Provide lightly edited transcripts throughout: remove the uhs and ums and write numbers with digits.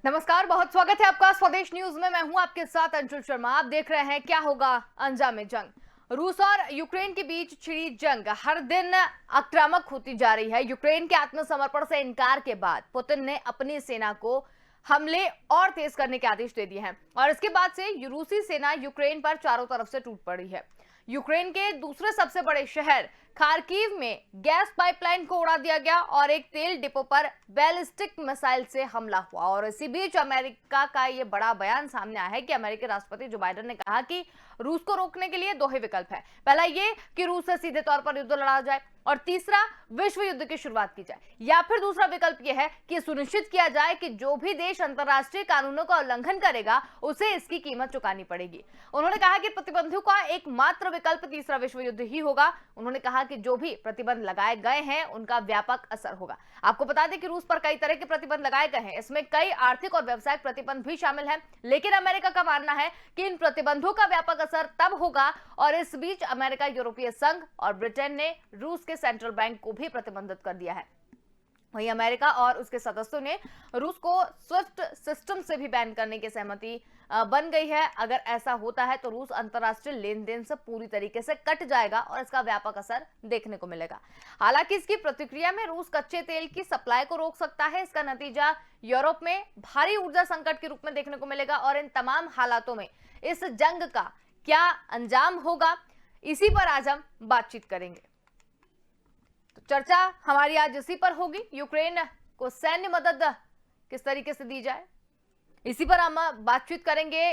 नमस्कार, बहुत स्वागत है आपका स्वदेश न्यूज में। मैं हूं आपके साथ अंशुल शर्मा। आप देख रहे हैं क्या होगा अंजाम जंग। रूस और यूक्रेन के बीच छिड़ी जंग हर दिन आक्रामक होती जा रही है। यूक्रेन के आत्मसमर्पण से इनकार के बाद पुतिन ने अपनी सेना को हमले और तेज करने के आदेश दे दिए हैं और इसके बाद से रूसी सेना यूक्रेन पर चारों तरफ से टूट पड़ी है। यूक्रेन के दूसरे सबसे बड़े शहर खार्किव में गैस पाइपलाइन को उड़ा दिया गया और एक तेल डिपो पर बैलिस्टिक मिसाइल से हमला हुआ। और इसी बीच अमेरिका का यह बड़ा बयान सामने आया है कि अमेरिकी राष्ट्रपति जो बाइडेन ने कहा कि रूस को रोकने के लिए दो ही विकल्प है। पहला ये कि रूस से सीधे तौर पर युद्ध लड़ा जाए और तीसरा विश्व युद्ध की शुरुआत की जाए, या फिर दूसरा विकल्प यह है कि सुनिश्चित किया जाए कि जो भी देश अंतर्राष्ट्रीय कानूनों का उल्लंघन करेगा उसे इसकी कीमत चुकानी पड़ेगी। उन्होंने कहा कि प्रतिबंधों का एकमात्र विकल्प तीसरा विश्व युद्ध ही होगा। उन्होंने कहा कि जो भी प्रतिबंध लगाए गए हैं उनका व्यापक असर होगा। आपको बता दें कि रूस पर कई तरह के प्रतिबंध लगाए गए हैं, इसमें कई आर्थिक और व्यावसायिक प्रतिबंध भी शामिल हैं, लेकिन अमेरिका का मानना है कि इन प्रतिबंधों का व्यापक असर तब होगा। और इस बीच अमेरिका, यूरोपीय संघ और ब्रिटेन ने रूस के सेंट्रल बैंक को भी प्रतिबंधित कर दिया है। वहीं अमेरिका और उसके सदस्यों ने रूस को स्विफ्ट सिस्टम से भी बैन करने की सहमति बन गई है। अगर ऐसा होता है तो रूस अंतर्राष्ट्रीय लेन देन से पूरी तरीके से कट जाएगा और इसका व्यापक असर देखने को मिलेगा। हालांकि इसकी प्रतिक्रिया में रूस कच्चे तेल की सप्लाई को रोक सकता है। इसका नतीजा यूरोप में भारी ऊर्जा संकट के रूप में देखने को मिलेगा और इन तमाम हालातों में इस जंग का क्या अंजाम होगा, इसी पर आज हम बातचीत करेंगे। तो चर्चा हमारी आज इसी पर होगी, यूक्रेन को सैन्य मदद किस तरीके से दी जाए, इसी पर हम बातचीत करेंगे।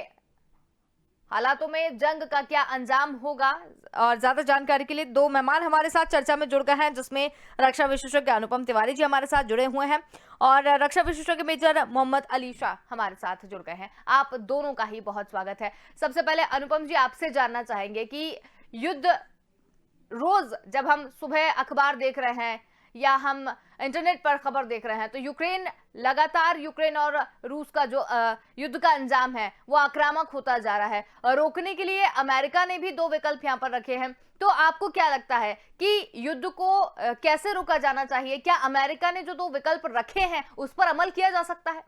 हालातों में जंग का क्या अंजाम होगा। और ज्यादा जानकारी के लिए दो मेहमान हमारे साथ चर्चा में जुड़ गए हैं, जिसमें रक्षा विशेषज्ञ अनुपम तिवारी जी हमारे साथ जुड़े हुए हैं और रक्षा विशेषज्ञ मेजर मोहम्मद अली शाह हमारे साथ जुड़ गए हैं। आप दोनों का ही बहुत स्वागत है। सबसे पहले अनुपम जी, आपसे जानना चाहेंगे कि युद्ध रोज जब हम सुबह अखबार देख रहे हैं या हम इंटरनेट पर खबर देख रहे हैं तो यूक्रेन और रूस का जो युद्ध का अंजाम है वो आक्रामक होता जा रहा है। और रोकने के लिए अमेरिका ने भी दो विकल्प यहां पर रखे हैं। तो आपको क्या लगता है कि युद्ध को कैसे रोका जाना चाहिए? क्या अमेरिका ने जो दो विकल्प रखे हैं उस पर अमल किया जा सकता है?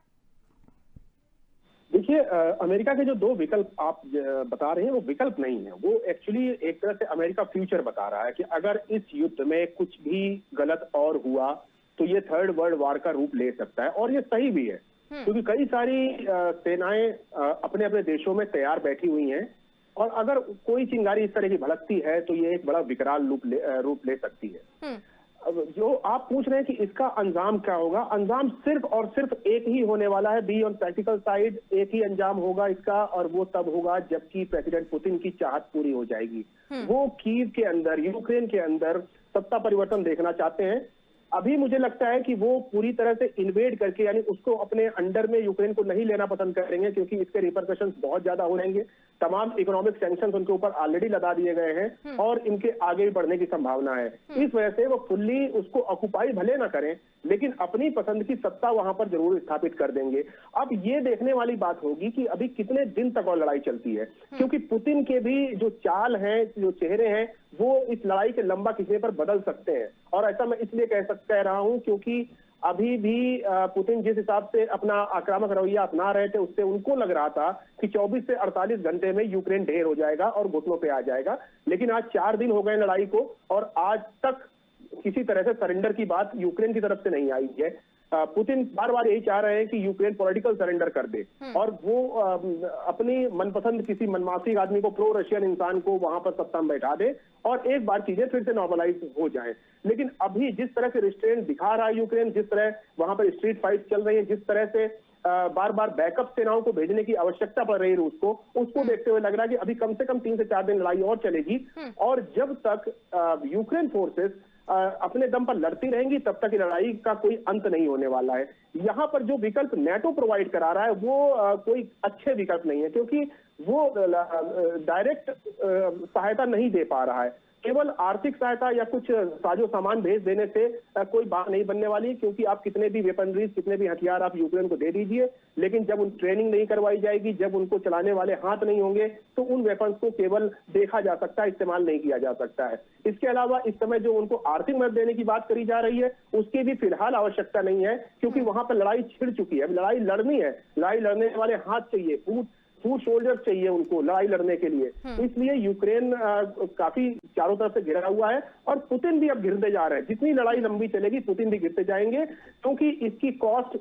देखिए, अमेरिका के जो दो विकल्प आप बता रहे हैं वो विकल्प नहीं है, वो एक्चुअली एक तरह से अमेरिका फ्यूचर बता रहा है कि अगर इस युद्ध में कुछ भी गलत और हुआ तो ये थर्ड वर्ल्ड वॉर का रूप ले सकता है। और ये सही भी है, क्योंकि कई सारी सेनाएं अपने अपने देशों में तैयार बैठी हुई हैं और अगर कोई चिंगारी इस तरह की भड़कती है तो ये एक बड़ा विकराल रूप ले सकती है। अब जो आप पूछ रहे हैं कि इसका अंजाम क्या होगा, अंजाम सिर्फ और सिर्फ एक ही होने वाला है। बी ऑन प्रैक्टिकल साइड एक ही अंजाम होगा इसका, और वो तब होगा जबकि प्रेसिडेंट पुतिन की चाहत पूरी हो जाएगी। वो कीव के अंदर, यूक्रेन के अंदर सत्ता परिवर्तन देखना चाहते हैं। अभी मुझे लगता है कि वो पूरी तरह से इन्वेड करके, यानी उसको अपने अंडर में यूक्रेन को नहीं लेना पसंद करेंगे, क्योंकि इसके रिपरकशंस बहुत ज्यादा हो जाएंगे। तमाम इकोनॉमिक सैंक्शंस उनके ऊपर ऑलरेडी लगा दिए गए हैं और इनके आगे बढ़ने की संभावना है। इस वजह से वो फुल्ली उसको ऑक्युपाई भले ना करें, लेकिन अपनी पसंद की सत्ता वहां पर जरूर स्थापित कर देंगे। अब ये देखने वाली बात होगी कि अभी कितने दिन तक और लड़ाई चलती है, क्योंकि पुतिन के भी जो चाल हैं, जो चेहरे हैं, वो इस लड़ाई के लंबा खींचने पर बदल सकते हैं। और ऐसा मैं इसलिए कह रहा हूं क्योंकि अभी भी पुतिन जिस हिसाब से अपना आक्रामक रवैया अपना रहे थे, उससे उनको लग रहा था कि 24 से 48 घंटे में यूक्रेन ढेर हो जाएगा और घुटनों पे आ जाएगा। लेकिन आज 4 दिन हो गए लड़ाई को और आज तक किसी तरह से सरेंडर की बात यूक्रेन की तरफ से नहीं आई है। पुतिन बार बार यही चाह रहे हैं कि यूक्रेन पॉलिटिकल सरेंडर कर दे और वो अपनी मनपसंद किसी मनमाफिक आदमी को, प्रो रशियन इंसान को वहां पर सत्ता में बैठा दे और एक बार चीजें फिर से नॉर्मलाइज हो जाएं। लेकिन अभी जिस तरह से रिस्ट्रेंट दिखा रहा है यूक्रेन, जिस तरह वहां पर स्ट्रीट फाइट चल रही है, जिस तरह से बार बार बैकअप सेनाओं को भेजने की आवश्यकता पड़ रही रूस को, उसको देखते हुए लग रहा है कि अभी कम से कम 3 से 4 दिन लड़ाई और चलेगी। और जब तक यूक्रेन फोर्सेस अपने दम पर लड़ती रहेंगी तब तक लड़ाई का कोई अंत नहीं होने वाला है। यहाँ पर जो विकल्प नेटो प्रोवाइड करा रहा है वो कोई अच्छे विकल्प नहीं है, क्योंकि वो डायरेक्ट सहायता नहीं दे पा रहा है। केवल आर्थिक सहायता या कुछ साजो सामान भेज देने से कोई बात नहीं बनने वाली, क्योंकि आप कितने भी वेपनरीज, कितने भी हथियार आप यूक्रेन को दे दीजिए, लेकिन जब उन ट्रेनिंग नहीं करवाई जाएगी, जब उनको चलाने वाले हाथ नहीं होंगे, तो उन वेपन्स को केवल देखा जा सकता है, इस्तेमाल नहीं किया जा सकता है। इसके अलावा इस समय जो उनको आर्थिक मदद देने की बात करी जा रही है, उसकी भी फिलहाल आवश्यकता नहीं है, क्योंकि वहां पर लड़ाई छिड़ चुकी है। लड़ाई लड़नी है, लड़ाई लड़ने वाले हाथ चाहिए, फूट सोल्जर्स चाहिए उनको लड़ाई लड़ने के लिए। इसलिए यूक्रेन काफी चारों तरफ से घिरा हुआ है और पुतिन भी अब घिरते जा रहे हैं। जितनी लड़ाई लंबी चलेगी पुतिन भी घिरते जाएंगे, क्योंकि इसकी कॉस्ट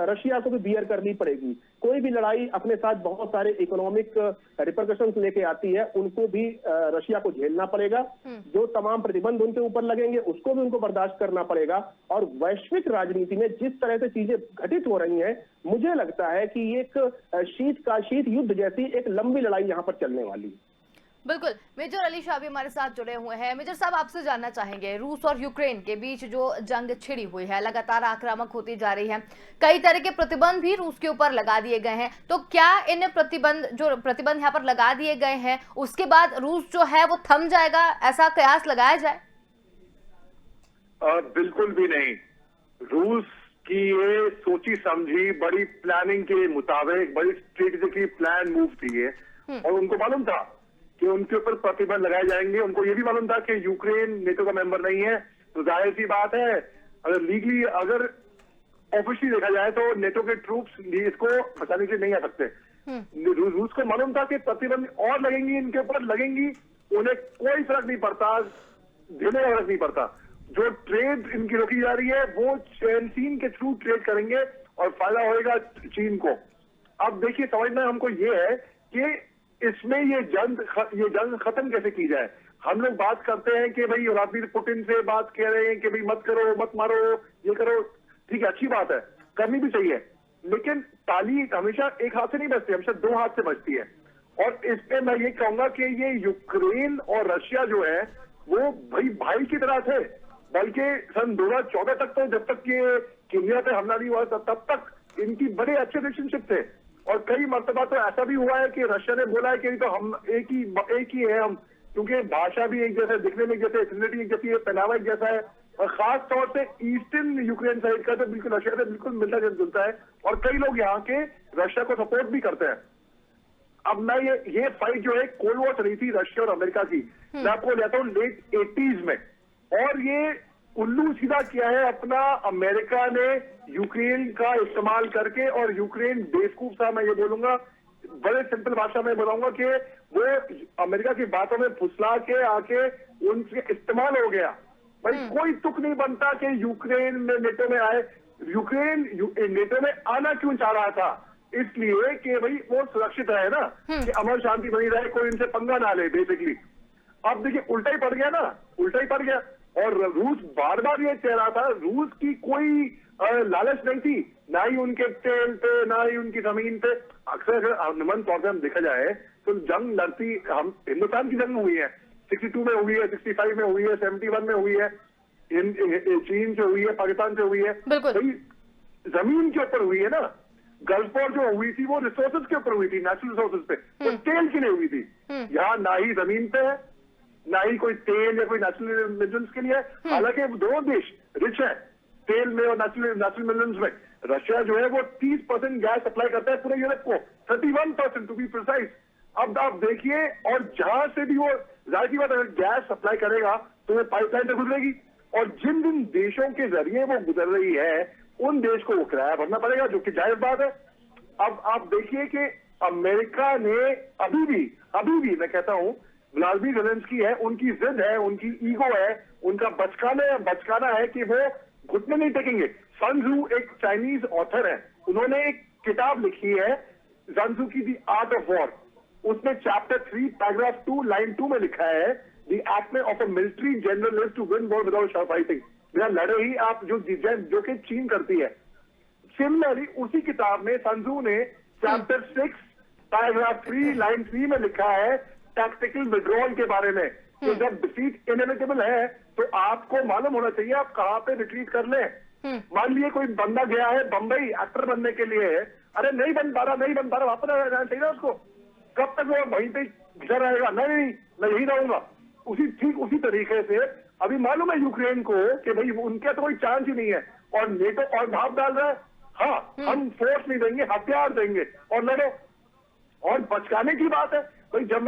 रशिया को भी बियर करनी पड़ेगी। कोई भी लड़ाई अपने साथ बहुत सारे इकोनॉमिक रिपरकशंस लेके आती है, उनको भी रशिया को झेलना पड़ेगा। जो तमाम प्रतिबंध उनके ऊपर लगेंगे उसको भी उनको बर्दाश्त करना पड़ेगा। और वैश्विक राजनीति में जिस तरह से चीजें घटित हो रही हैं, मुझे लगता है कि एक शीत युद्ध जैसी एक लंबी लड़ाई यहाँ पर चलने वाली है। बिल्कुल, मेजर अली शाह भी हमारे साथ जुड़े हुए हैं। मेजर साहब, आपसे जानना चाहेंगे, रूस और यूक्रेन के बीच जो जंग छिड़ी हुई है, लगातार आक्रामक होती जा रही है, कई तरह के प्रतिबंध भी रूस के ऊपर लगा दिए गए हैं, तो क्या इन प्रतिबंध यहाँ पर लगा दिए गए हैं, उसके बाद रूस जो है वो थम जाएगा, ऐसा कयास लगाया जाए? बिल्कुल भी नहीं। रूस की ये सोची समझी बड़ी प्लानिंग के मुताबिक बड़ी स्ट्रेटेजिकली प्लान मूव थी ये, और उनको मालूम था कि उनके ऊपर प्रतिबंध लगाए जाएंगे। उनको ये भी मालूम था कि यूक्रेन नेटो का मेंबर नहीं है, तो जाहिर सी बात है अगर लीगली, अगर ऑफिशियली देखा जाए तो नेटो के ट्रूप्स इसको बचाने के लिए नहीं आ सकते। रूस को मालूम था कि प्रतिबंध और लगेंगी, इनके ऊपर लगेंगी, उन्हें कोई फर्क नहीं पड़ता, झेलने का फर्क नहीं पड़ता। जो ट्रेड इनकी रोकी जा रही है वो चीन के थ्रू ट्रेड करेंगे और फायदा होएगा चीन को। अब देखिए, समझना हमको ये है कि इसमें ये जंग खत्म कैसे की जाए। हम लोग बात करते हैं कि भाई व्लादिमीर पुतिन से बात कह रहे हैं कि भाई मत करो, मत मारो, ये करो, ठीक है, अच्छी बात है, करनी भी चाहिए, लेकिन ताली हमेशा एक हाथ से नहीं बजती, हमेशा दो हाथ से बजती है। और इसमें मैं ये कहूंगा कि ये यूक्रेन और रशिया जो है वो भाई की तरह थे, बल्कि सन 2014 तक तो, जब तक ये क्रीमिया पे हमला नहीं हुआ तब तक इनकी बड़े अच्छे रिलेशनशिप थे। और कई मर्तबा तो ऐसा भी हुआ है कि रशिया ने बोला है कि तो हम एक ही है हम, क्योंकि भाषा भी एक जैसा, दिखने में एक जैसे, एथनिसिटी एक जैसी है, पहनावा एक जैसा है, और खास तौर से ईस्टर्न यूक्रेन साइड का तो बिल्कुल रशिया से बिल्कुल मिलता जुलता है, और कई लोग यहाँ के रशिया को सपोर्ट भी करते हैं। अब मैं ये फाइट जो है कोल्ड वॉर चली थी रशिया और अमेरिका की, मैं आपको लेता हूँ लेट 80s में, और ये उल्लू सीधा किया है अपना अमेरिका ने यूक्रेन का इस्तेमाल करके, और यूक्रेन बेवकूफ था, मैं ये बोलूंगा, बड़े सिंपल भाषा में बताऊंगा कि वो अमेरिका की बातों में फुसला के आके उनसे इस्तेमाल हो गया। भाई कोई तुक नहीं बनता कि यूक्रेन में नेटो में आए। यूक्रेन नेटो में आना क्यों चाह रहा था? इसलिए कि भाई वो सुरक्षित रहे ना, कि अमर शांति बनी रहे, कोई इनसे पंगा ना ले बेसिकली। अब देखिए उल्टा ही पड़ गया ना, उल्टा ही पड़ गया। और रूस बार बार ये कह रहा था, रूस की कोई लालच नहीं थी, ना ही उनके तेल पे, ना ही उनकी जमीन पे। अक्सर निमन तौर पर हम देखा जाए तो जंग लड़ती, हम हिंदुस्तान की जंग हुई है, 62 में हुई है, 65 में हुई है, 71 में हुई है, चीन से हुई है, पाकिस्तान से हुई है, भाई जमीन के ऊपर हुई है ना। गल्फ वॉर जो हुई थी वो रिसोर्सेज के ऊपर हुई थी, नेचुरल रिसोर्सेज पे, वो तेल के लिए हुई थी। यहाँ ना ही जमीन पे है, ना ही कोई तेल या कोई नेचुरल मिनरल्स के लिए है। हालांकि दोनों देश रिच है तेल में और नेचुरल मिनरल्स में। रशिया जो है वो 30% गैस सप्लाई करता है पूरे यूरोप को, 31% टू बी प्रिसाइज। अब आप देखिए, और जहां से भी वो, जाहिर सी बात, अगर गैस सप्लाई करेगा तो वो पाइपलाइन से गुजरेगी, और जिन जिन देशों के जरिए वो गुजर रही है उन देश को वो किराया भरना पड़ेगा, जो कि जायज बात है। अब आप देखिए कि अमेरिका ने अभी भी मैं कहता हूं, व्लादिमीर ज़ेलेंस्की है, उनकी जिद है, उनकी ईगो है, उनका बचकाना है कि वो घुटने नहीं टेकेंगे। सन त्जू एक चाइनीज ऑथर है, उन्होंने एक किताब लिखी है सन त्जू की दी आर्ट ऑफ वॉर। उसमें चैप्टर 3 पैराग्राफ 2 लाइन 2 में लिखा है, the act of a military general is to win war without fighting. बिना लड़े ही आप जो कि चीन करती है। सिमिलरली उसी किताब में सन त्जू ने चैप्टर 6 पैराग्राफ 3 लाइन 3 में लिखा है टैक्टिकल विड्रॉल के बारे में, तो जब डिफीट इनएविटेबल है तो आपको मालूम होना चाहिए आप कहां पे रिट्रीट कर लें। मान लिए कोई बंदा गया है बंबई एक्टर बनने के लिए, अरे नहीं बन पा रहा, वापस आ जाना चाहिए ना उसको। कब तक वो वहीं पे घिरा रहेगा? नहीं मैं यही रहूंगा। ठीक उसी तरीके से अभी मालूम है यूक्रेन को कि भाई उनका तो कोई चांस ही नहीं है, और नेटो और भाव डाल रहा है, हाँ हम फोर्स नहीं देंगे, हथियार देंगे और लड़ो। और बचकाने की बात है भाई, जब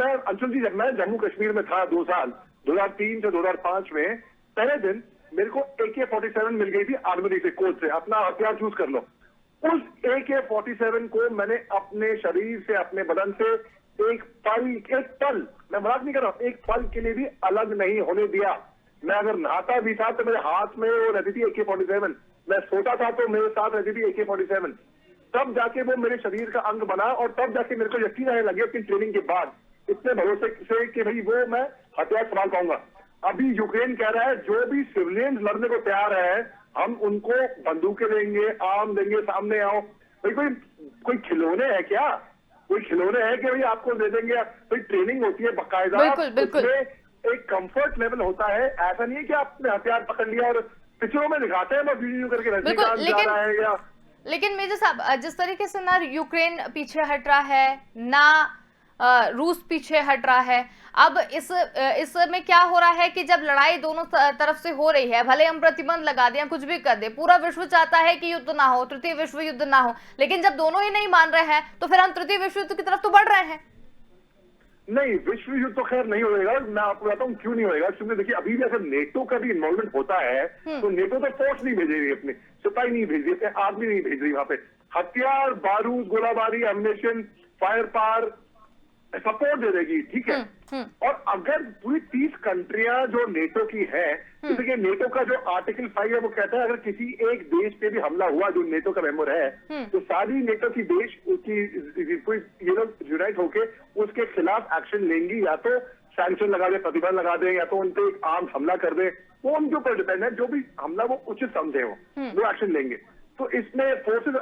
मैं जम्मू कश्मीर में था 2 साल 2003 से 2005 में, पहले दिन मेरे को AK-47 मिल गई थी आर्मी से, कोच से, अपना हथियार चूज कर लो। उस AK-47 को मैंने अपने शरीर से, अपने बदन से एक पल, मैं मजाक नहीं कर रहा हूं, एक पल के लिए भी अलग नहीं होने दिया। मैं अगर नहाता भी था तो मेरे हाथ में वो रहती थी AK-47, मैं सोता था तो मेरे साथ रहती थी AK-47। तब जाके वो मेरे शरीर का अंग बना, और तब जाके मेरे को यकीन आने लगे अपनी ट्रेनिंग के बाद, इतने भरोसे से कि भाई वो मैं हथियार संभाल पाऊंगा। अभी यूक्रेन कह रहा है जो भी सिविलियंस लड़ने को तैयार है हम उनको बंदूकें देंगे, आर्म देंगे, सामने आओ। भाई कोई खिलौने है क्या? कोई खिलौने है कि भाई आपको दे देंगे? भाई ट्रेनिंग होती है बाकायदा, बिल्कुल। एक कंफर्ट लेवल होता है। ऐसा नहीं है कि आपने हथियार पकड़ लिया और पिक्चरों में दिखाते हैं वीडियो करके रजनीकांत जा रहा है या। लेकिन मेजर साहब, जिस तरीके से ना यूक्रेन पीछे हट रहा है, ना रूस पीछे हट रहा है, अब इस में क्या हो रहा है कि जब लड़ाई दोनों तरफ से हो रही है, भले हम प्रतिबंध लगा दें, कुछ भी कर दें, पूरा विश्व चाहता है कि युद्ध ना हो, तृतीय विश्व युद्ध ना हो, लेकिन जब दोनों ही नहीं मान रहे हैं तो फिर हम तृतीय विश्व युद्ध की तरफ तो बढ़ रहे हैं। नहीं, विश्व युद्ध तो खैर नहीं होएगा। मैं आपको बताता हूँ क्यों नहीं होएगा। क्योंकि देखिए अभी भी अगर नेटो का भी इन्वॉल्वमेंट होता है तो नेटो तो फोर्स नहीं भेज रही, अपने सिपाही नहीं भेज रही, अपने आर्मी नहीं भेज रही, वहां पे हथियार, बारूद, गोलाबारी, एम्युनिशन, फायर पावर सपोर्ट दे देगी, ठीक है। और अगर पूरी 30 कंट्रियां जो नेटो की है, तो देखिए नेटो का जो आर्टिकल 5 है वो कहता है अगर किसी एक देश पे भी हमला हुआ जो नेटो का मेंबर है, तो सारी नेटो की देश उसकी यूनाइट होके उसके खिलाफ एक्शन लेंगी, या तो सैंक्शन लगा दे, प्रतिबंध लगा दे, या तो उन पे एक आर्म हमला कर दे। वो उनके ऊपर डिपेंड है, जो भी हमला वो उचित समझे वो एक्शन लेंगे। तो इसमें फोर्सेस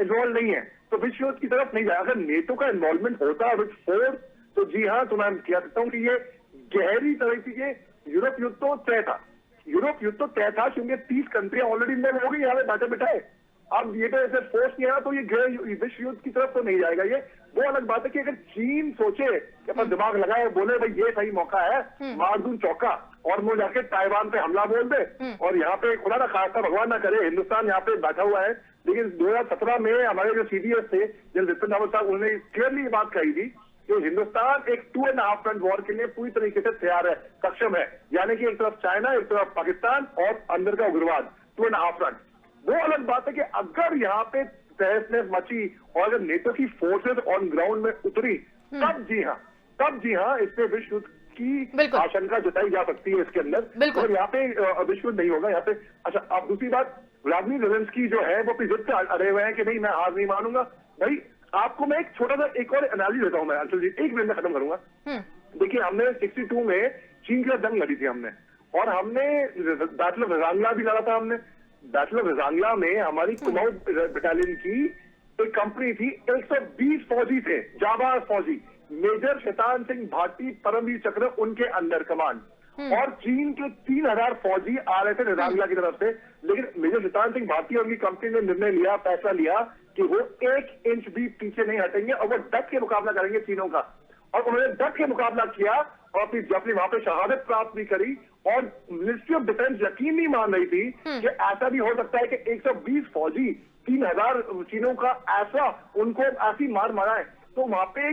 इन्वॉल्व नहीं है, तो विश्व युद्ध की तरफ नहीं जाए। अगर नेटो का इन्वॉल्वमेंट होता विद फोर्स तो जी हाँ, तो मैं कह सकता हूँ कि ये गहरी तरह से यूरोप युद्ध तो तय था। यूरोप युद्ध तो तय था क्योंकि 30 कंट्रियां ऑलरेडी इन्वॉल्व हो गई यहाँ पे बैठे बैठाए। अब ये तो ऐसे फोर्स नहीं है तो ये विश्व युद्ध की तरफ तो नहीं जाएगा। ये वो अलग बात है कि अगर चीन सोचे कि अपना दिमाग लगाए, बोले भाई ये सही मौका है, मार दूं चौका, और वो जाके ताइवान पे हमला बोल दे, और यहाँ पे खुदा ना खास्ता भगवान ना करे हिंदुस्तान यहाँ पे बैठा हुआ है। लेकिन 2017 में हमारे जो CDS थे जब विपिन रावत साहब, उन्होंने क्लियरली ये बात कही थी कि हिंदुस्तान एक 2.5 फ्रंट वॉर के लिए पूरी तरीके से तैयार है, सक्षम है। यानी कि एक तरफ चाइना, एक तरफ पाकिस्तान, और अंदर का उग्रवाद, 2.5 फ्रंट। वो अलग बात है कि अगर यहाँ पे तहस-नहस मची और अगर नेटो की फोर्सेस ऑन ग्राउंड में उतरी, तब जी हाँ इसमें विश्व युद्ध की आशंका जताई जा सकती है इसके अंदर। और यहाँ पे विश्व युद्ध नहीं होगा यहाँ पे। अच्छा, अब दूसरी बात, व्लादिमीर ज़ेलेंस्की जो है वो अपनी जिद पे अड़े हुए हैं कि नहीं मैं हार नहीं मानूंगा। भाई आपको मैं एक छोटा सा एक और एनालिसिस देता हूँ मैं, अंशुल जी, 1 मिनट में खत्म करूंगा। देखिए हमने 62 में चीन के साथ जंग लड़ी थी हमने, और हमने बैटल ऑफ रजांगला भी लड़ा था। हमने बैटल ऑफ रजांगला में हमारी कुमाऊं बटालियन की एक कंपनी थी, 120 फौजी थे, जाबाज फौजी, मेजर शैतान सिंह भाटी, परमवीर चक्र उनके अंडर कमांड, और चीन के 3000 फौजी आ रहे थे रजांगला की तरफ से। लेकिन मेजर शैतान सिंह भाटी और उनकी कंपनी ने निर्णय लिया, फैसला लिया कि वो 1 इंच भी पीछे नहीं हटेंगे और वो डट के मुकाबला करेंगे चीनों का। और उन्होंने डट के मुकाबला किया और अपनी वहां पे शहादत प्राप्त भी करी। और मिनिस्ट्री ऑफ डिफेंस यकीन नहीं मान रही थी कि ऐसा भी हो सकता है कि 120 फौजी 3000 चीनों का ऐसा उनको ऐसी मार मारा है। तो वहां पे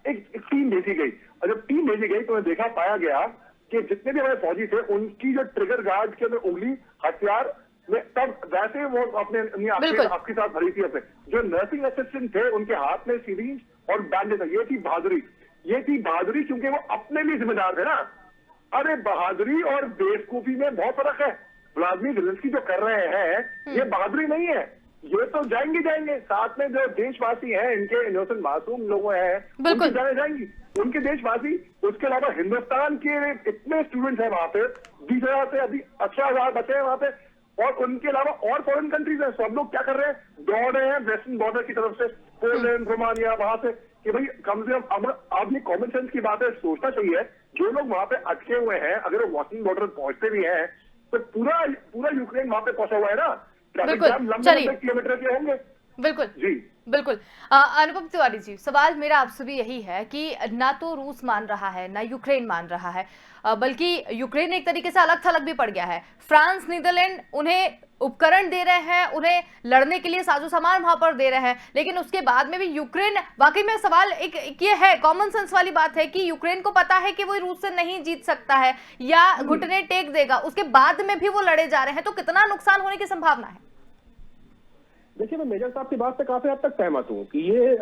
एक टीम भेजी गई, और जब टीम भेजी गई तो देखा पाया गया कि जितने भी हमारे फौजी थे उनकी जो ट्रिगर गार्ड के अंदर उंगली हथियार में, तब वैसे वो अपने आपके साथ भरी थी। अपने जो नर्सिंग असिस्टेंट थे उनके हाथ में सीरीज और बैंडेज, ये थी बहादुरी, क्योंकि वो अपने लिए जिम्मेदार थे ना। अरे बहादुरी और बेवकूफी में बहुत फर्क है। व्लादिमीर ज़ेलेंस्की जो कर रहे हैं ये बहादुरी नहीं है, ये तो जाएंगे साथ में जो देशवासी हैं, इनके इनोसेंट मासूम लोग हैं, उनकी जाने जाएंगी, उनके देशवासी। उसके अलावा हिंदुस्तान के इतने स्टूडेंट्स हैं वहां पे, 20,000 से अभी 18,000 बचे हैं वहां पे, और उनके अलावा और फॉरेन कंट्रीज हैं। सब लोग क्या कर रहे हैं, दौड़ रहे हैं वेस्टर्न बॉर्डर की तरफ से, पोलैंड, रोमानिया, वहां से, कि भाई कम से कम अब ये कॉमन सेंस की बात है, सोचना चाहिए जो लोग वहां पे अटके हुए हैं, अगर वो वेस्टर्न बॉर्डर पहुंचते भी हैं तो पूरा यूक्रेन वहां पे पहुंचा हुआ है ना। ट्रैफिक जाम लंबे किलोमीटर के होंगे। बिल्कुल जी। बिल्कुल। अनुपम तिवारी जी, सवाल मेरा आपसे भी यही है कि ना तो रूस मान रहा है, ना यूक्रेन मान रहा है, बल्कि यूक्रेन एक तरीके से अलग थलग भी पड़ गया है। फ्रांस, नीदरलैंड उन्हें उपकरण दे रहे हैं, उन्हें लड़ने के लिए साजो सामान वहां पर दे रहे हैं, लेकिन उसके बाद में भी यूक्रेन, वाकई में सवाल एक ये है, कॉमन सेंस वाली बात है कि यूक्रेन को पता है कि वो रूस से नहीं जीत सकता है या घुटने टेक देगा, उसके बाद में भी वो लड़े जा रहे हैं, तो कितना नुकसान होने की संभावना है? देखिए, मैं मेजर साहब की बात से काफी हद तक सहमत हूँ कि ये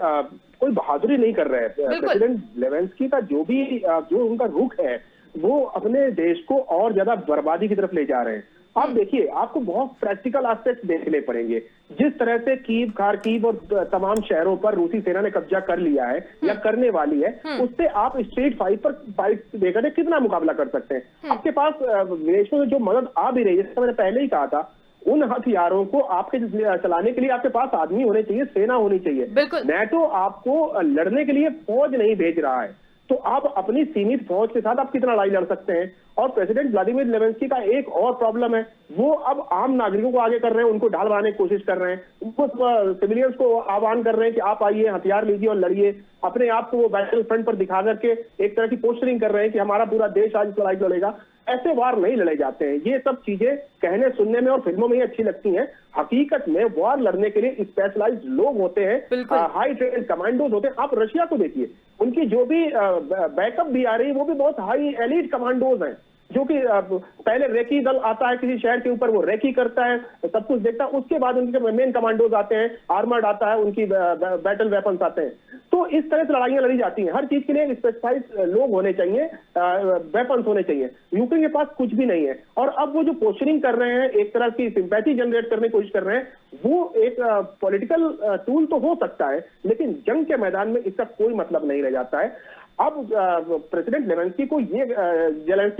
कोई बहादुरी नहीं कर रहे हैं। बिल्कुल। प्रेसिडेंट लेवेंस्की का जो उनका रुख है, वो अपने देश को और ज्यादा बर्बादी की तरफ ले जा रहे हैं। आप देखिए, आपको बहुत प्रैक्टिकल एस्पेक्ट देखने पड़ेंगे। जिस तरह से कीव, खार्किव और तमाम शहरों पर रूसी सेना ने कब्जा कर लिया है या करने वाली है, उससे आप स्ट्रीट फाइट देकर कितना मुकाबला कर सकते हैं? आपके पास विदेशों से जो मदद आ भी रही है, जैसे मैंने पहले ही कहा था, उन हथियारों को आपके चलाने के लिए आपके पास आदमी होने चाहिए, सेना होनी चाहिए। बिल्कुल। नेटो आपको लड़ने के लिए फौज नहीं भेज रहा है, तो आप अपनी सीमित फौज के साथ आप कितना लड़ाई लड़ सकते हैं? और प्रेसिडेंट व्लादिमीर लेवेंस्की का एक और प्रॉब्लम है, वो अब आम नागरिकों को आगे कर रहे हैं, उनको ढाल बनाने की कोशिश कर रहे हैं, उनको सिविलियंस को आह्वान कर रहे हैं कि आप आइए, हथियार लीजिए और लड़िए। अपने आप को वो बैटल फ्रंट पर दिखा करके एक तरह की पोस्टरिंग कर रहे हैं कि हमारा पूरा देश आज इस लड़ाई लड़ेगा। ऐसे वार नहीं लड़े जाते हैं। ये सब चीजें कहने सुनने में और फिल्मों में ही अच्छी लगती हैं। हकीकत में वार लड़ने के लिए स्पेशलाइज्ड लोग होते हैं, हाई ट्रेन्ड कमांडोज होते हैं। आप रशिया को देखिए, उनकी जो भी बैकअप भी आ रही है, वो भी बहुत हाई एलीट कमांडोज हैं, जो कि पहले रेकी दल आता है किसी शहर के ऊपर, वो रेकी करता है, सब कुछ देखता है, उसके बाद उनके मेन कमांडोज आते हैं, आर्मर्ड आता है, उनकी बैटल वेपन्स आते हैं। तो इस तरह से लड़ाइयां लड़ी जाती हैं। हर चीज के लिए स्पेसिफाइड लोग होने चाहिए, वेपन्स होने चाहिए। यूक्रेन के पास कुछ भी नहीं है, और अब वो जो पोस्टरिंग कर रहे हैं, एक तरह की सिंपैथी जनरेट करने की कोशिश कर रहे हैं, वो एक पॉलिटिकल टूल तो हो सकता है, लेकिन जंग के मैदान में इसका कोई मतलब नहीं रह जाता है। अब प्रेसिडेंट जेलेंस्की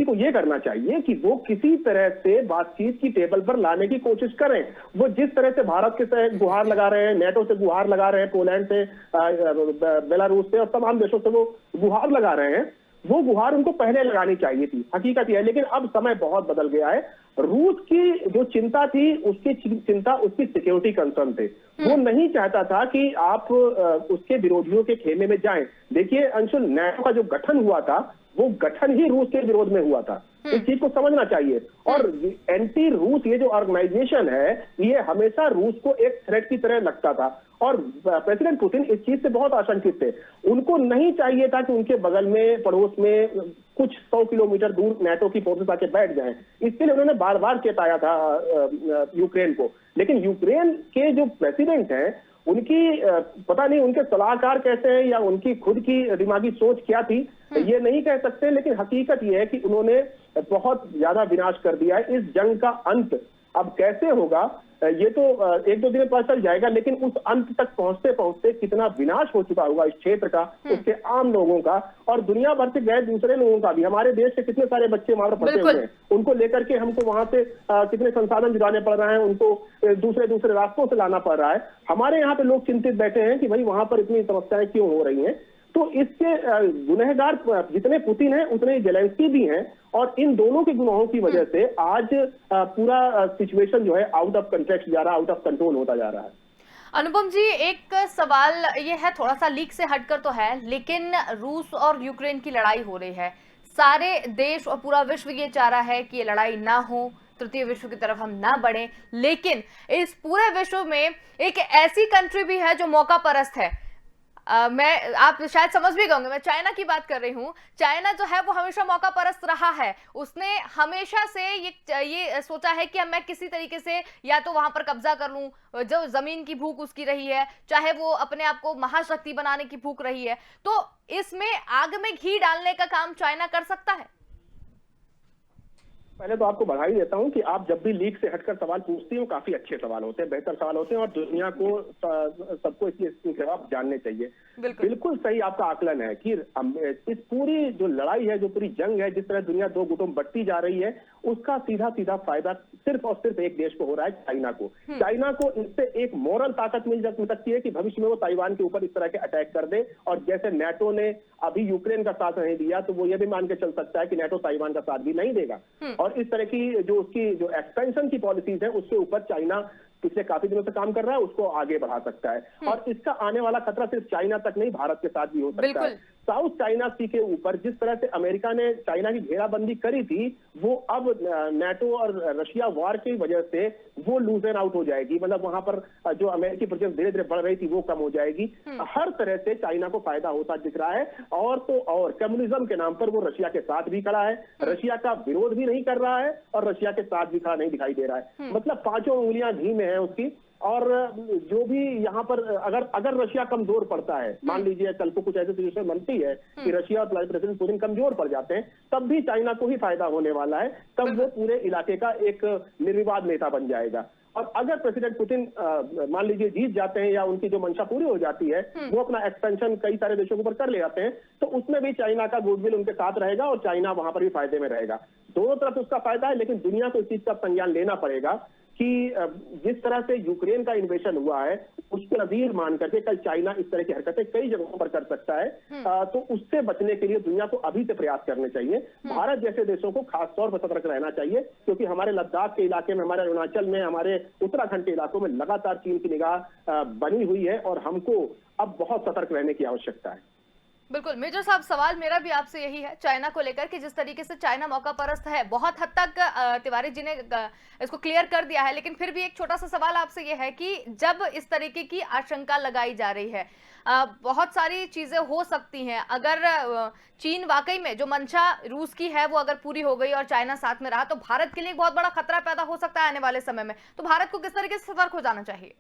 को ये करना चाहिए कि वो किसी तरह से बातचीत की टेबल पर लाने की कोशिश करें। वो जिस तरह से भारत के से गुहार लगा रहे हैं, नेटो से गुहार लगा रहे हैं, पोलैंड से, बेलारूस से और तमाम देशों से वो गुहार लगा रहे हैं, वो गुहार उनको पहले लगानी चाहिए थी, हकीकत यह है। लेकिन अब समय बहुत बदल गया है। रूस की जो चिंता थी, उसकी चिंता उसकी सिक्योरिटी कंसर्न थे। वो नहीं चाहता था कि आप उसके विरोधियों के खेमे में जाएं। देखिए अंशुल, नेटो का जो गठन हुआ था, वो गठन ही रूस के विरोध में हुआ था। इस चीज को समझना चाहिए। और एंटी रूस ये जो ऑर्गेनाइजेशन है, ये हमेशा रूस को एक थ्रेट की तरह लगता था, और प्रेसिडेंट पुतिन इस चीज से बहुत आशंकित थे। उनको नहीं चाहिए था कि उनके बगल में, पड़ोस में कुछ 100 किलोमीटर दूर नेटो की फोर्सेस आके बैठ जाएं। इसके लिए उन्होंने बार बार चेताया था यूक्रेन को। लेकिन यूक्रेन के जो प्रेसिडेंट हैं, उनकी पता नहीं उनके सलाहकार कैसे हैं या उनकी खुद की दिमागी सोच क्या थी, ये नहीं कह सकते। लेकिन हकीकत ये है कि उन्होंने बहुत ज्यादा विनाश कर दिया है। इस जंग का अंत अब कैसे होगा, ये तो एक दो दिन में पता चल जाएगा, लेकिन उस अंत तक पहुंचते पहुंचते कितना विनाश हो चुका होगा इस क्षेत्र का, उसके आम लोगों का और दुनिया भर से गए दूसरे लोगों का भी। हमारे देश के कितने सारे बच्चे वहां पर फंसे हुए हैं, उनको लेकर के हमको वहां से कितने संसाधन जुटाने पड़ रहे हैं, उनको दूसरे रास्तों से लाना पड़ रहा है। हमारे यहाँ पे लोग चिंतित बैठे हैं कि भाई वहां पर इतनी समस्याएं क्यों हो रही हैं। तो इसके गुनहगार जितने पुतिन हैं, उतने जेलेंस्की भी हैं, और इन दोनों के गुनाहों की वजह से आज पूरा सिचुएशन जो है आउट ऑफ कंटेक्स्ट जा रहा है, आउट ऑफ कंट्रोल होता जा रहा है। अनुपम जी, एक सवाल ये है, थोड़ा सा लीक से हटकर तो है, लेकिन रूस और यूक्रेन की लड़ाई हो रही है, सारे देश और पूरा विश्व ये चाह रहा है कि ये लड़ाई ना हो, तृतीय विश्व की तरफ हम ना बढ़े, लेकिन इस पूरे विश्व में एक ऐसी कंट्री भी है जो मौका परस्त है। मैं, आप शायद समझ भी गए, मैं चाइना की बात कर रही हूँ। चाइना जो है वो हमेशा मौका परस्त रहा है। उसने हमेशा से ये सोचा है कि मैं किसी तरीके से या तो वहां पर कब्जा कर लूं, जो जमीन की भूख उसकी रही है, चाहे वो अपने आप को महाशक्ति बनाने की भूख रही है। तो इसमें आग में घी डालने का काम चाइना कर सकता है। पहले तो आपको बधाई देता हूं कि आप जब भी लीक से हटकर सवाल पूछती हो, काफी अच्छे सवाल होते हैं, बेहतर सवाल होते हैं, और दुनिया को सबको इसके जवाब जानने चाहिए। बिल्कुल सही आपका आकलन है कि इस पूरी जो लड़ाई है, जो पूरी जंग है, जिस तरह दुनिया दो गुटों में बंटती जा रही है, उसका सीधा सीधा फायदा सिर्फ और सिर्फ एक देश को हो रहा है, चाइना को। चाइना को इससे एक मॉरल ताकत मिल सकती है कि भविष्य में वो ताइवान के ऊपर इस तरह के अटैक कर दे। और जैसे नेटो ने अभी यूक्रेन का साथ नहीं दिया, तो वो ये भी मान के चल सकता है कि नेटो ताइवान का साथ भी नहीं देगा। और इस तरह की जो उसकी जो एक्सपेंशन की पॉलिसीज है, उसके ऊपर चाइना पिछले काफी दिनों से काम कर रहा है उसको आगे बढ़ा सकता है। और इसका आने वाला खतरा सिर्फ चाइना तक नहीं, भारत के साथ भी हो सकता है। साउथ चाइना सी के ऊपर जिस तरह से अमेरिका ने चाइना की घेराबंदी करी थी, वो अब नाटो और रशिया वॉर की वजह से वो लूजन आउट हो जाएगी। मतलब वहां पर जो अमेरिकी प्रेजेंस धीरे धीरे बढ़ रही थी वो कम हो जाएगी। हर तरह से चाइना को फायदा होता दिख रहा है। और तो और कम्युनिज्म के नाम पर वो रशिया के साथ भी खड़ा है, रशिया का विरोध भी नहीं कर रहा है और रशिया के साथ भी खड़ा नहीं दिखाई दे रहा है। मतलब पांचों उंगलियां घी में है उसकी। और जो भी यहाँ पर अगर रशिया कमजोर पड़ता है, मान लीजिए कल को कुछ ऐसी सिचुएशन बनती है कि रशिया और प्रेसिडेंट पुतिन कमजोर पड़ जाते हैं, तब भी चाइना को ही फायदा होने वाला है। तब वो पूरे इलाके का एक निर्विवाद नेता बन जाएगा। और अगर प्रेसिडेंट पुतिन मान लीजिए जीत जाते हैं या उनकी जो मंशा पूरी हो जाती है, वो अपना एक्सपेंशन कई सारे देशों के ऊपर कर ले जाते हैं, तो उसमें भी चाइना का गुडविल उनके साथ रहेगा और चाइना वहां पर भी फायदे में रहेगा। दोनों तरफ उसका फायदा है। लेकिन दुनिया को इस चीज का संज्ञान लेना पड़ेगा कि जिस तरह से यूक्रेन का इन्वेशन हुआ है उसको नजीर मान करके कल चाइना इस तरह की हरकतें कई जगहों पर कर सकता है। तो उससे बचने के लिए दुनिया को अभी से प्रयास करने चाहिए। भारत जैसे देशों को खास तौर पर सतर्क रहना चाहिए, क्योंकि हमारे लद्दाख के इलाके में, हमारे अरुणाचल में, हमारे उत्तराखंड के इलाकों में लगातार चीन की निगाह बनी हुई है और हमको अब बहुत सतर्क रहने की आवश्यकता है। बिल्कुल मेजर साहब, सवाल मेरा भी आपसे यही है चाइना को लेकर कि जिस तरीके से चाइना मौका परस्त है, बहुत हद तक तिवारी जी ने इसको क्लियर कर दिया है, लेकिन फिर भी एक छोटा सा सवाल आपसे यह है कि जब इस तरीके की आशंका लगाई जा रही है, बहुत सारी चीजें हो सकती हैं। अगर चीन वाकई में जो मंशा रूस की है वो अगर पूरी हो गई और चाइना साथ में रहा, तो भारत के लिए एक बहुत बड़ा खतरा पैदा हो सकता है आने वाले समय में। तो भारत को किस तरीके से सतर्क हो जाना चाहिए?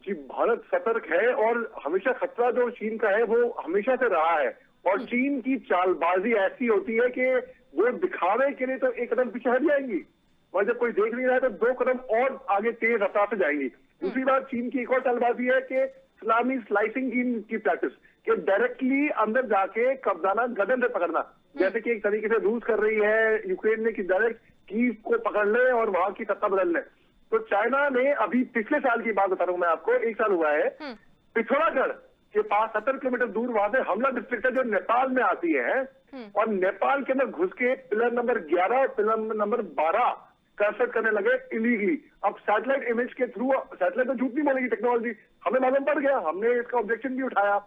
जी, भारत सतर्क है और हमेशा खतरा जो चीन का है वो हमेशा से रहा है। और चीन की चालबाजी ऐसी होती है कि वो दिखावे के लिए तो एक कदम पीछे हट जाएंगी और जब कोई देख नहीं रहा है तो 2 कदम और आगे तेज रफ्तार से जाएंगी। दूसरी बात, चीन की एक और चालबाजी है कि सलामी स्लाइसिंग की प्रैक्टिस, कि डायरेक्टली अंदर जाके कब्जाना, गदन से पकड़ना, जैसे कि एक तरीके से रूस कर रही है यूक्रेन में कि डायरेक्ट कीव को पकड़ ले और वहां की सत्ता बदल ले। तो चाइना ने अभी पिछले साल की बात बता रहा हूं मैं आपको, 1 साल हुआ है, पिथौरागढ़ के पास 70 किलोमीटर दूर वहां से हमला डिस्ट्रिक्ट है जो नेपाल में आती है, और नेपाल के अंदर घुस के पिलर नंबर 11 और पिलर नंबर 12 कंस्ट्रक्ट करने लगे इलीगली। अब सैटेलाइट इमेज के थ्रू, सैटेलाइट तो झूठ नहीं बोलेगी टेक्नोलॉजी, हमें मालूम पड़ गया, हमने इसका ऑब्जेक्शन भी उठाया।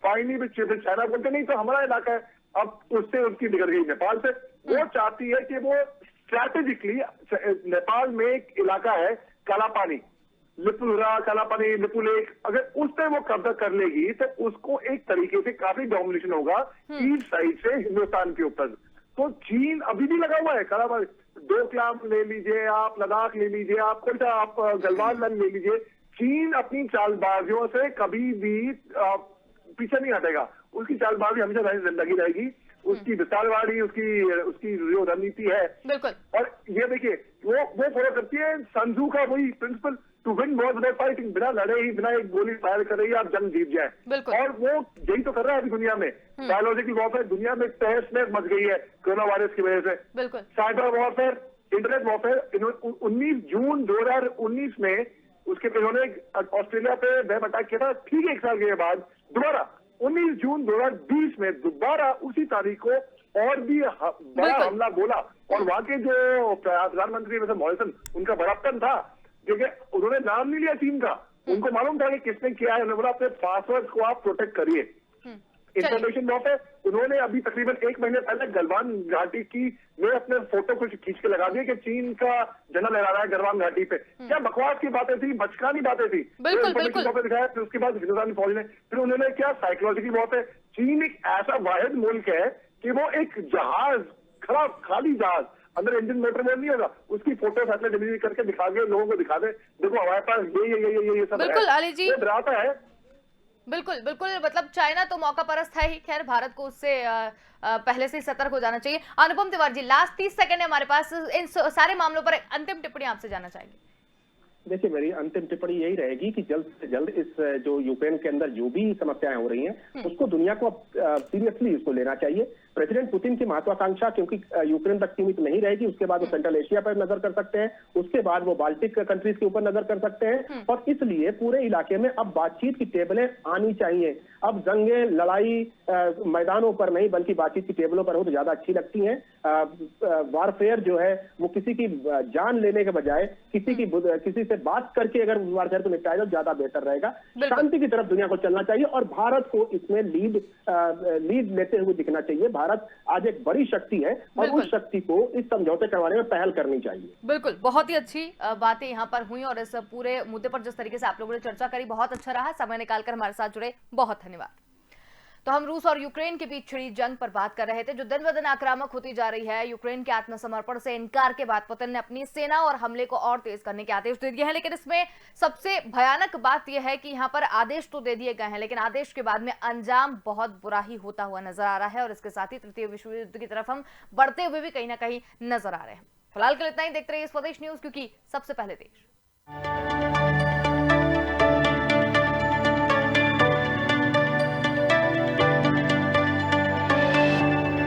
फाइनली चाइना बोलते नहीं तो हमारा इलाका है, अब उससे उसकी बिगड़ गई नेपाल से। वो चाहती है कि वो स्ट्रैटेजिकली, नेपाल में एक इलाका है काला पानी, लिपुरा, काला पानी, लिपू लेक, अगर उस पे वो कब्जा कर लेगी तो उसको एक तरीके से काफी डोमिनेशन होगा ईस्ट साइड से हिंदुस्तान के ऊपर। तो चीन अभी भी लगा हुआ है काला पानी, डोकलाम ले लीजिए आप, लद्दाख ले लीजिए आप, कौन सा आप गलवान ले लीजिए, चीन अपनी चालबाजियों से कभी भी पीछे नहीं हटेगा। उसकी चालबाजी हमेशा लगी रहेगी, उसकी विस्तारवादी, उसकी जो रणनीति है। बिल्कुल। और ये देखिए वो फॉलो करती है संजू का वही principle, to win war without fighting, बिना लड़े ही, बिना एक गोली फायर कर रही है आप जंग जीत जाए। और वो यही तो कर रहा है अभी दुनिया में। बायोलॉजिकल वॉरफेयर, दुनिया में तहस नहस मच गई है कोरोना वायरस की वजह से। साइबर वॉरफेयर, इंटरनेट वॉरफेयर, 19 जून 2019 में उसके उन्होंने ऑस्ट्रेलिया पे वेब अटैक किया था, ठीक 1 साल के बाद दोबारा 19 जून 2020 में दोबारा उसी तारीख को और भी बड़ा हमला बोला। और वहां के जो प्रधानमंत्री मॉरिसन, उनका बड़प्पन था क्योंकि उन्होंने नाम नहीं लिया चीन का, उनको मालूम था कि किसने किया है। उन्होंने बोला अपने पासवर्ड को आप प्रोटेक्ट करिए। इंफॉर्मेशन वॉरफेयर, उन्होंने अभी तकरीबन 1 महीने पहले गलवान घाटी की में अपने फोटो को खींच के लगा दिया कि चीन का झंडा लहरा रहा है गलवान घाटी पे। क्या बकवास की बातें थी, बचकानी बातें थी। बिल्कुल दिखाया, फिर उसके बाद हिंदुस्तानी फौज ने, फिर उन्होंने क्या साइकोलॉजिकल वॉरफेयर। चीन एक ऐसा वाहिद मुल्क है कि वो एक जहाज, खराब खाली जहाज, अंदर इंजन मोटर वो नहीं होगा, उसकी फोटो सैटेलाइट डिलीवरी करके दिखा दे, लोगों को दिखा दे, देखो हमारे पास ये सब बिल्कुल अली जी डराता है। बिल्कुल मतलब चाइना तो मौका परस्त है ही, खैर भारत को उससे पहले से ही सतर्क हो जाना चाहिए। अनुपम तिवारी जी, लास्ट 30 सेकंड है हमारे पास, इन सारे मामलों पर अंतिम टिप्पणी आपसे जानना चाहेंगे। देखिए, मेरी अंतिम टिप्पणी यही रहेगी कि जल्द से जल्द इस जो यूक्रेन के अंदर जो भी समस्याएं हो रही हैं उसको दुनिया को सीरियसली इसको लेना चाहिए। प्रेसिडेंट पुतिन की महत्वाकांक्षा क्योंकि यूक्रेन तक सीमित नहीं रहेगी, उसके बाद वो सेंट्रल एशिया पर नजर कर सकते हैं, उसके बाद वो बाल्टिक कंट्रीज के ऊपर नजर कर सकते हैं, और इसलिए पूरे इलाके में अब बातचीत की टेबलें आनी चाहिए। अब जंगें लड़ाई मैदानों पर नहीं बल्कि बातचीत की टेबलों पर हो तो ज्यादा अच्छी लगती हैं। वारफेयर जो है वो किसी की जान लेने के बजाय किसी से बात करके अगर वारफेयर को निपटाया जाए ज्यादा बेहतर रहेगा। शांति की तरफ दुनिया को चलना चाहिए और भारत को इसमें लीड लेते हुए दिखना चाहिए। भारत आज एक बड़ी शक्ति है और उस शक्ति को इस समझौते करवाने में पहल करनी चाहिए। बिल्कुल, बहुत ही अच्छी बातें यहाँ पर हुई और इस पूरे मुद्दे पर जिस तरीके से आप लोगों ने चर्चा करी बहुत अच्छा रहा। समय निकालकर हमारे साथ जुड़े, बहुत धन्यवाद। तो हम रूस और यूक्रेन के बीच छिड़ी जंग पर बात कर रहे थे जो दिन ब दिन आक्रामक होती जा रही है। यूक्रेन के आत्मसमर्पण से इनकार के बाद पुतिन ने अपनी सेना और हमले को और तेज करने के आदेश दे दिए हैं, लेकिन इसमें सबसे भयानक बात यह है कि यहाँ पर आदेश तो दे दिए गए हैं लेकिन आदेश के बाद में अंजाम बहुत बुरा ही होता हुआ नजर आ रहा है और इसके साथ ही तृतीय विश्व युद्ध की तरफ हम बढ़ते हुए भी कहीं ना कहीं नजर आ रहे हैं। फिलहाल के लिए इतना ही। देखते रहिए स्वदेश न्यूज, क्योंकि सबसे पहले देश।